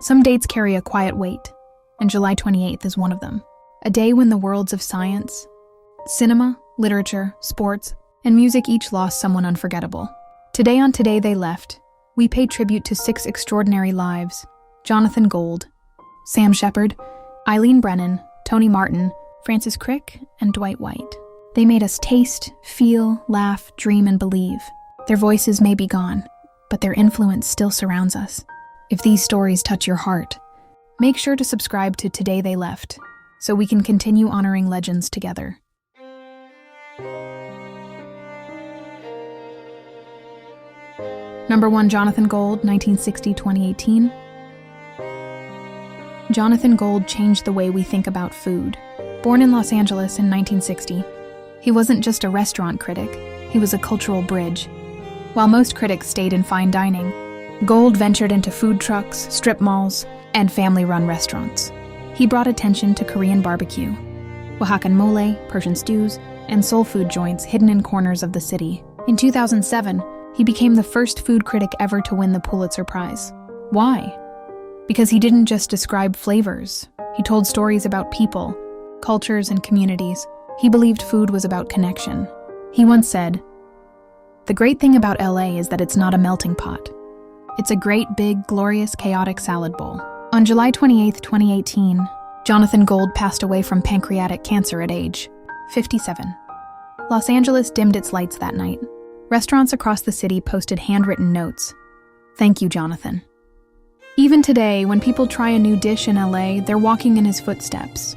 Some dates carry a quiet weight, and July 28th is one of them. A day when the worlds of science, cinema, literature, sports, and music each lost someone unforgettable. Today on Today They Left, we pay tribute to 6 extraordinary lives: Jonathan Gold, Sam Shepard, Eileen Brennan, Tony Martin, Francis Crick, and Dwight White. They made us taste, feel, laugh, dream, and believe. Their voices may be gone, but their influence still surrounds us. If these stories touch your heart, make sure to subscribe to Today They Left so we can continue honoring legends together. Number 1, Jonathan Gold, 1960-2018. Jonathan Gold changed the way we think about food. Born in Los Angeles in 1960, he wasn't just a restaurant critic, he was a cultural bridge. While most critics stayed in fine dining, Gold ventured into food trucks, strip malls, and family-run restaurants. He brought attention to Korean barbecue, Oaxacan mole, Persian stews, and soul food joints hidden in corners of the city. In 2007, he became the first food critic ever to win the Pulitzer Prize. Why? Because he didn't just describe flavors. He told stories about people, cultures, and communities. He believed food was about connection. He once said, "The great thing about LA is that it's not a melting pot. It's a great, big, glorious, chaotic salad bowl." On July 28, 2018, Jonathan Gold passed away from pancreatic cancer at age 57. Los Angeles dimmed its lights that night. Restaurants across the city posted handwritten notes. "Thank you, Jonathan." Even today, when people try a new dish in LA, they're walking in his footsteps.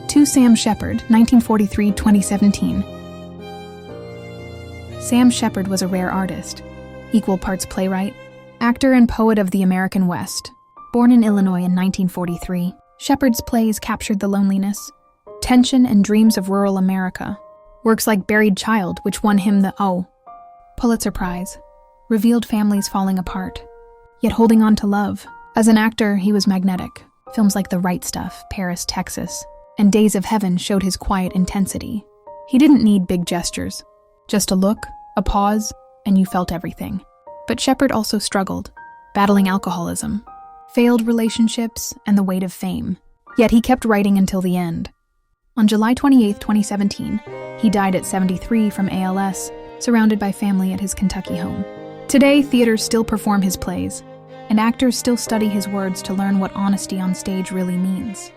To Sam Shepard, 1943-2017. Sam Shepard was a rare artist, equal parts playwright, actor and poet of the American West. Born in Illinois in 1943, Shepard's plays captured the loneliness, tension, and dreams of rural America. Works like Buried Child, which won him the Pulitzer Prize, revealed families falling apart, yet holding on to love. As an actor, he was magnetic. Films like The Right Stuff, Paris, Texas, and Days of Heaven showed his quiet intensity. He didn't need big gestures. Just a look, a pause, and you felt everything. But Shepard also struggled, battling alcoholism, failed relationships, and the weight of fame. Yet he kept writing until the end. On July 28, 2017, he died at 73 from ALS, surrounded by family at his Kentucky home. Today, theaters still perform his plays, and actors still study his words to learn what honesty on stage really means.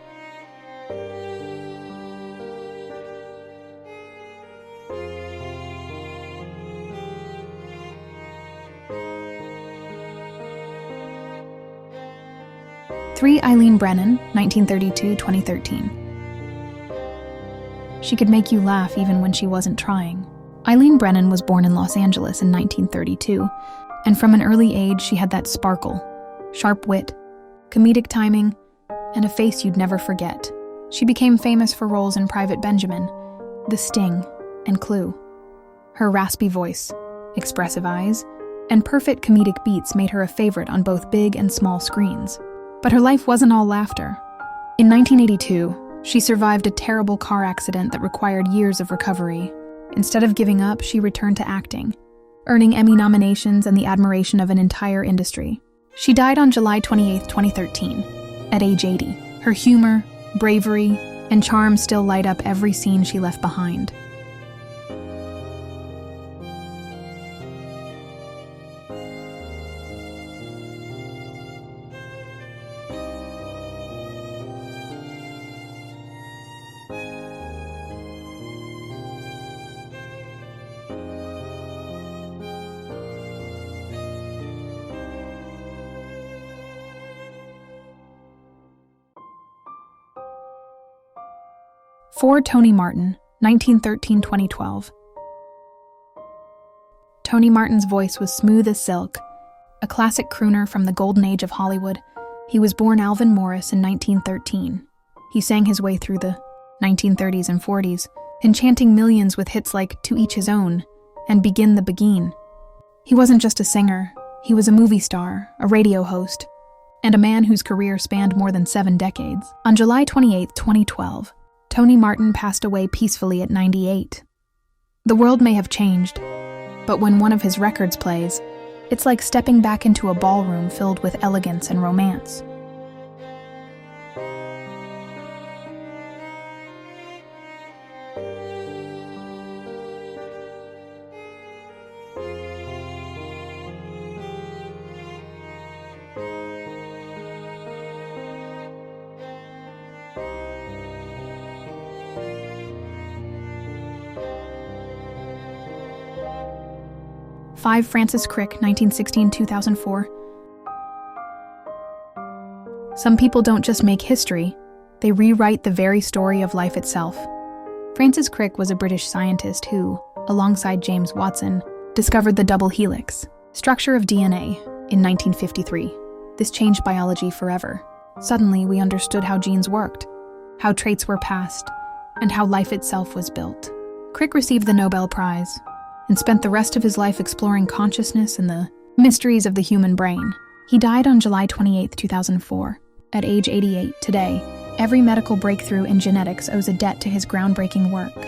Eileen Brennan, 1932-2013. She could make you laugh even when she wasn't trying. Eileen Brennan was born in Los Angeles in 1932, and from an early age she had that sparkle, sharp wit, comedic timing, and a face you'd never forget. She became famous for roles in Private Benjamin, The Sting, and Clue. Her raspy voice, expressive eyes, and perfect comedic beats made her a favorite on both big and small screens. But her life wasn't all laughter. In 1982, she survived a terrible car accident that required years of recovery. Instead of giving up, she returned to acting, earning Emmy nominations and the admiration of an entire industry. She died on July 28, 2013, at age 80. Her humor, bravery, and charm still light up every scene she left behind. For Tony Martin, 1913-2012. Tony Martin's voice was smooth as silk, a classic crooner from the golden age of Hollywood. He was born Alvin Morris in 1913. He sang his way through the 1930s and 40s, enchanting millions with hits like To Each His Own and Begin the Beguine. He wasn't just a singer, He was a movie star, a radio host, and a man whose career spanned more than 7 decades. On July 28, 2012, Tony Martin passed away peacefully at 98. The world may have changed, but when one of his records plays, it's like stepping back into a ballroom filled with elegance and romance. Five, Francis Crick, 1916-2004. Some people don't just make history, they rewrite the very story of life itself. Francis Crick was a British scientist who, alongside James Watson, discovered the double helix structure of DNA in 1953. This changed biology forever. Suddenly, we understood how genes worked, how traits were passed, and how life itself was built. Crick received the Nobel Prize and spent the rest of his life exploring consciousness and the mysteries of the human brain. He died on July 28, 2004, at age 88. Today, every medical breakthrough in genetics owes a debt to his groundbreaking work.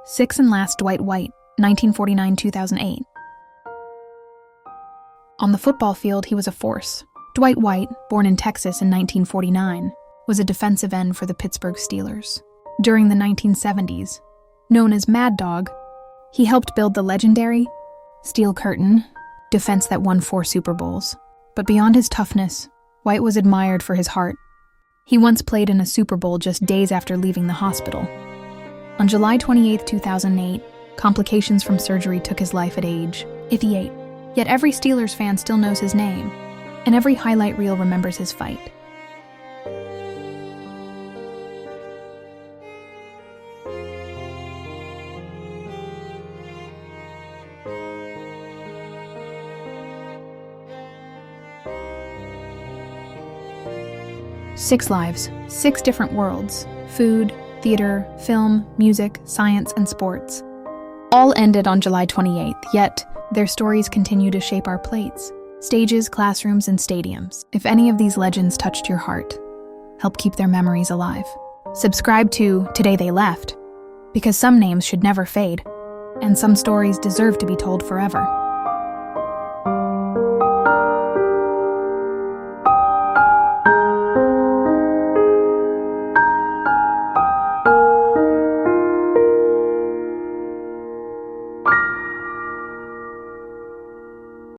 Sixth and last, Dwight White, 1949-2008. On the football field, he was a force. Dwight White, born in Texas in 1949, was a defensive end for the Pittsburgh Steelers. During the 1970s, known as Mad Dog, he helped build the legendary Steel Curtain defense that won 4 Super Bowls. But beyond his toughness, White was admired for his heart. He once played in a Super Bowl just days after leaving the hospital. On July 28, 2008, complications from surgery took his life at age 58. Yet every Steelers fan still knows his name, and every highlight reel remembers his fight. Six lives, 6 different worlds: food, theater, film, music, science, and sports. All ended on July 28th, yet their stories continue to shape our plates, stages, classrooms, and stadiums. If any of these legends touched your heart, help keep their memories alive. Subscribe to Today They Left, because some names should never fade, and some stories deserve to be told forever.